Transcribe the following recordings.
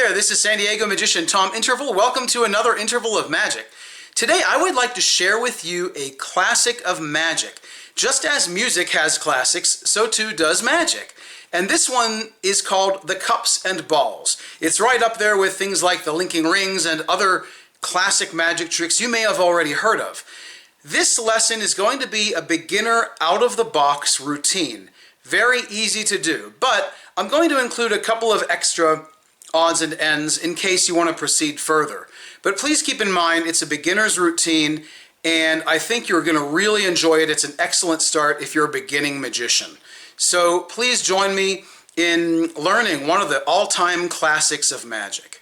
there, this is San Diego magician Tom Interval. Welcome to another interval of magic. Today I would like to share with you a classic of magic. Just as music has classics, so too does magic. And this one is called The Cups and Balls. It's right up there with things like the linking rings and other classic magic tricks you may have already heard of. This lesson is going to be a beginner out-of-the-box routine. Very easy to do, but I'm going to include a couple of extra odds and ends in case you want to proceed further. But please keep in mind it's a beginner's routine and I think you're going to really enjoy it. It's an excellent start if you're a beginning magician. So please join me in learning one of the all-time classics of magic.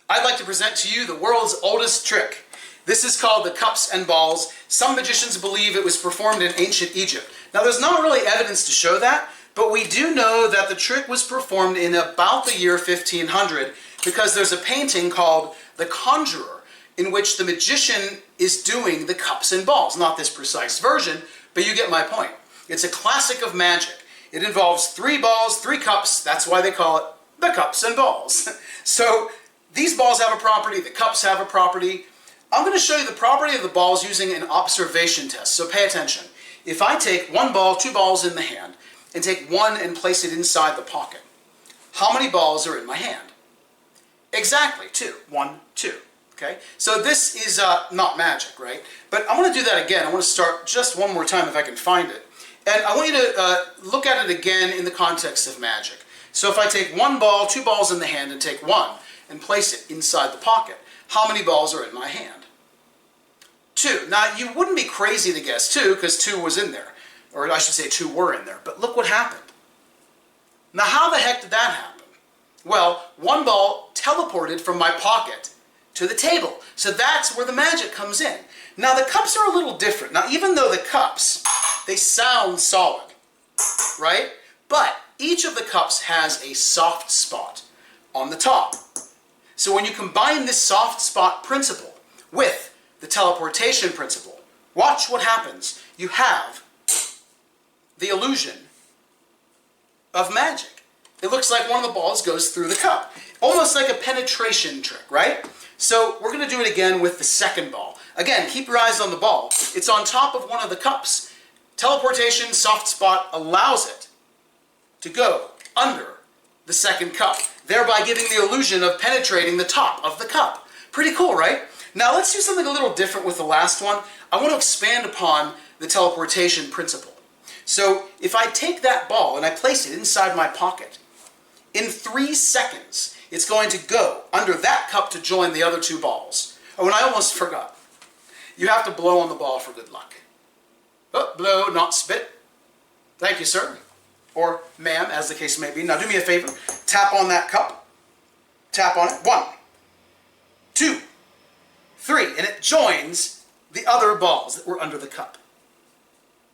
I'd like to present to you the world's oldest trick. This is called the Cups and Balls. Some magicians believe it was performed in ancient Egypt. Now there's not really evidence to show that, but we do know that the trick was performed in about the year 1500 because there's a painting called The Conjurer in which the magician is doing the cups and balls. Not this precise version, but you get my point. It's a classic of magic. It involves 3 balls, 3 cups. That's why they call it the Cups and Balls. So these balls have a property, the cups have a property. I'm going to show you the property of the balls using an observation test, so pay attention. If I take 1 ball, 2 balls in the hand, and take 1 and place it inside the pocket, how many balls are in my hand? Exactly, 2. 1, 2. Okay? So this is not magic, right? But I want to do that again. I want to start just one more time if I can find it. And I want you to look at it again in the context of magic. So if I take 1 ball, 2 balls in the hand, and take 1 and place it inside the pocket, how many balls are in my hand? 2. Now, you wouldn't be crazy to guess 2 because 2 was in there. Or I should say 2 were in there. But look what happened. Now, how the heck did that happen? Well, 1 ball teleported from my pocket to the table. So that's where the magic comes in. Now, the cups are a little different. Now, even though the cups, they sound solid, right? But each of the cups has a soft spot on the top. So when you combine this soft spot principle with the teleportation principle, watch what happens. You have the illusion of magic. It looks like one of the balls goes through the cup. Almost like a penetration trick, right? So we're going to do it again with the second ball. Again, keep your eyes on the ball. It's on top of one of the cups. Teleportation soft spot allows it to go under the second cup, thereby giving the illusion of penetrating the top of the cup. Pretty cool, right? Now let's do something a little different with the last one. I want to expand upon the teleportation principle. So if I take that ball and I place it inside my pocket, in 3 seconds it's going to go under that cup to join the other 2 balls. Oh, and I almost forgot. You have to blow on the ball for good luck. Oh, blow, not spit. Thank you, sir. Or ma'am, as the case may be. Now do me a favor. Tap on that cup. Tap on it. 1, 2, 3. And it joins the other balls that were under the cup.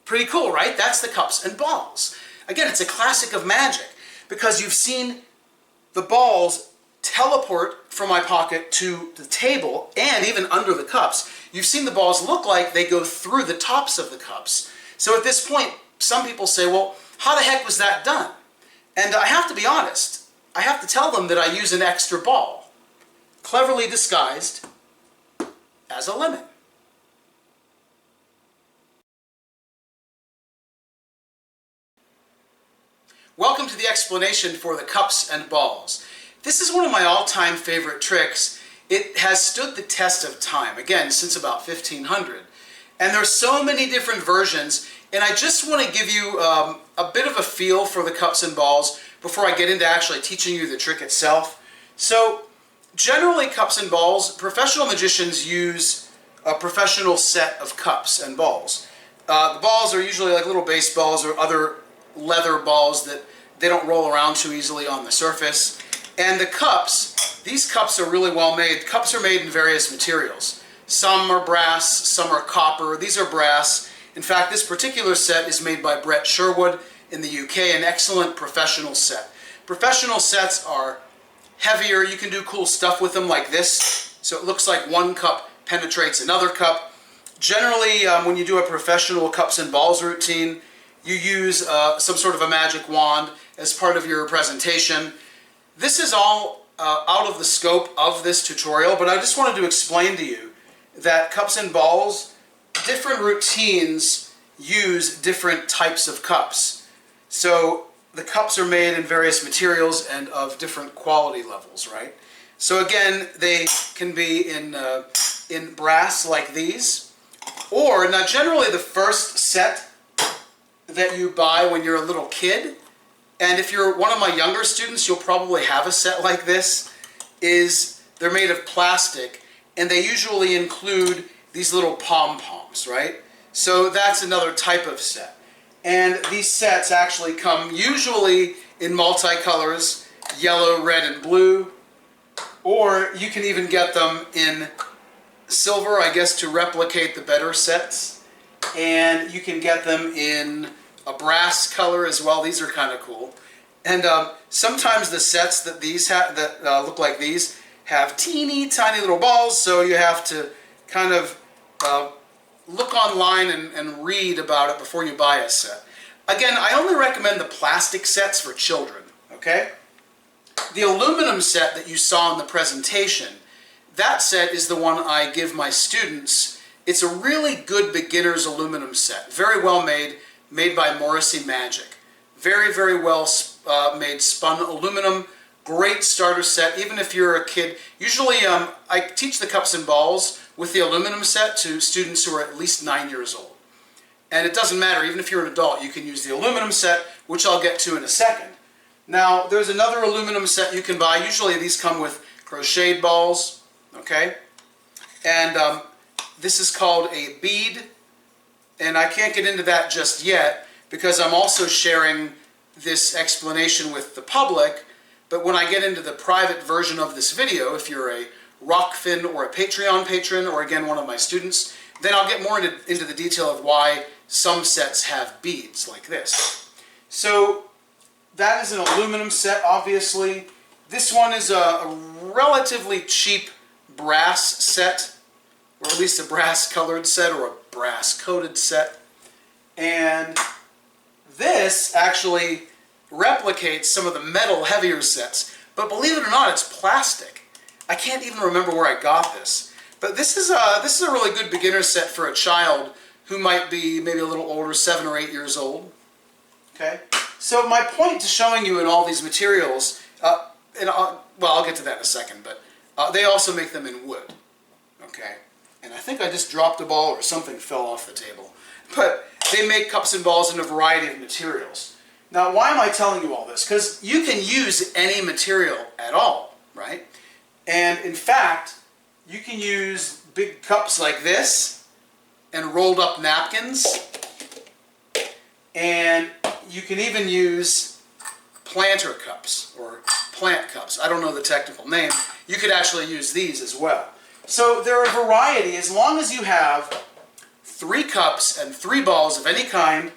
Pretty cool, right? That's the Cups and Balls. Again, it's a classic of magic because you've seen the balls teleport from my pocket to the table and even under the cups. You've seen the balls look like they go through the tops of the cups. So at this point, some people say, well, how the heck was that done? And I have to be honest. I have to tell them that I use an extra ball, cleverly disguised as a lemon. Welcome to the explanation for the Cups and Balls. This is one of my all-time favorite tricks. It has stood the test of time, again, since about 1500. And there's so many different versions, and I just want to give you a bit of a feel for the Cups and Balls before I get into actually teaching you the trick itself. So, generally Cups and Balls, professional magicians use a professional set of cups and balls. The balls are usually like little baseballs or other leather balls that they don't roll around too easily on the surface. And the cups, these cups are really well made. Cups are made in various materials. Some are brass, some are copper, these are brass. In fact, this particular set is made by Brett Sherwood in the UK, an excellent professional set. Professional sets are heavier, you can do cool stuff with them like this. So it looks like one cup penetrates another cup. Generally, when you do a professional cups and balls routine, you use some sort of a magic wand as part of your presentation. This is all out of the scope of this tutorial, but I just wanted to explain to you that cups and balls, different routines use different types of cups. So the cups are made in various materials and of different quality levels, right? So again, they can be in brass like these, or now generally the first set that you buy when you're a little kid, and if you're one of my younger students, you'll probably have a set like this, is they're made of plastic, and they usually include these little pom-poms, right? So that's another type of set. And these sets actually come usually in multicolors, yellow, red, and blue, or you can even get them in silver, I guess, to replicate the better sets. And you can get them in a brass color as well. These are kind of cool. And sometimes the sets that these look like these have teeny tiny little balls, so you have to kind of look online and read about it before you buy a set. Again, I only recommend the plastic sets for children, okay? The aluminum set that you saw in the presentation, that set is the one I give my students. It's a really good beginner's aluminum set. Very well made, made by Morrissey Magic. Very, very well made spun aluminum. Great starter set, even if you're a kid. Usually I teach the cups and balls with the aluminum set to students who are at least 9 years old. And it doesn't matter, even if you're an adult, you can use the aluminum set, which I'll get to in a second. Now, there's another aluminum set you can buy. Usually these come with crocheted balls, okay? And this is called a bead, and I can't get into that just yet because I'm also sharing this explanation with the public, but when I get into the private version of this video, if you're a Rockfin or a Patreon patron, or again one of my students, then I'll get more into the detail of why some sets have beads like this. So that is an aluminum set, obviously. This one is a relatively cheap brass set, or at least a brass colored set or a brass coated set. And this actually replicates some of the metal heavier sets, but believe it or not, it's plastic. I can't even remember where I got this. But this is a really good beginner set for a child who might be maybe a little older, 7 or 8 years old. Okay? So my point to showing you in all these materials, well, I'll get to that in a second, but they also make them in wood. Okay? And I think I just dropped a ball or something fell off the table. But they make cups and balls in a variety of materials. Now, why am I telling you all this? Because you can use any material at all, right? And in fact, you can use big cups like this and rolled up napkins. And you can even use planter cups or plant cups. I don't know the technical name. You could actually use these as well. So there are a variety. As long as you have 3 cups and 3 balls of any kind,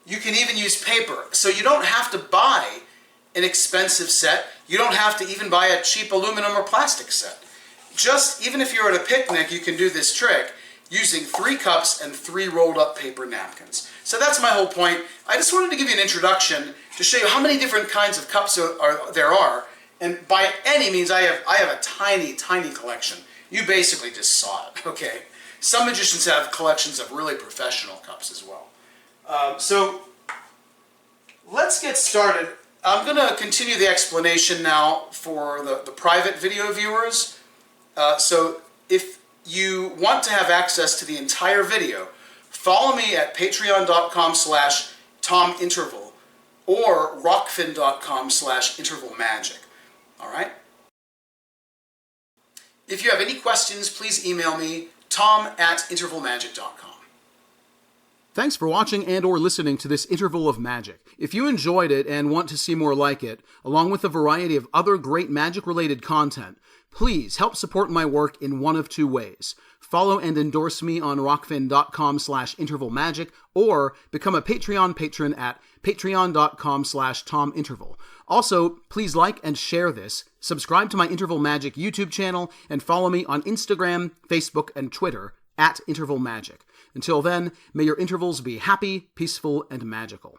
you can even use paper. So you don't have to buy an expensive set. You don't have to even buy a cheap aluminum or plastic set. Just, even if you're at a picnic, you can do this trick using 3 cups and 3 rolled up paper napkins. So that's my whole point. I just wanted to give you an introduction to show you how many different kinds of cups there are. And by any means, I have a tiny, tiny collection. You basically just saw it, okay? Some magicians have collections of really professional cups as well. So let's get started. I'm going to continue the explanation now for the private video viewers. So if you want to have access to the entire video, follow me at patreon.com/TomInterval or rockfin.com/intervalmagic. All right? If you have any questions, please email me, tom@intervalmagic.com. Thanks for watching and or listening to this interval of magic. If you enjoyed it and want to see more like it, along with a variety of other great magic-related content, please help support my work in one of 2 ways. Follow and endorse me on rockfin.com/intervalmagic or become a Patreon patron at patreon.com/TomInterval. Also, please like and share this, subscribe to my Interval Magic YouTube channel, and follow me on Instagram, Facebook, and Twitter @IntervalMagic. Until then, may your intervals be happy, peaceful, and magical.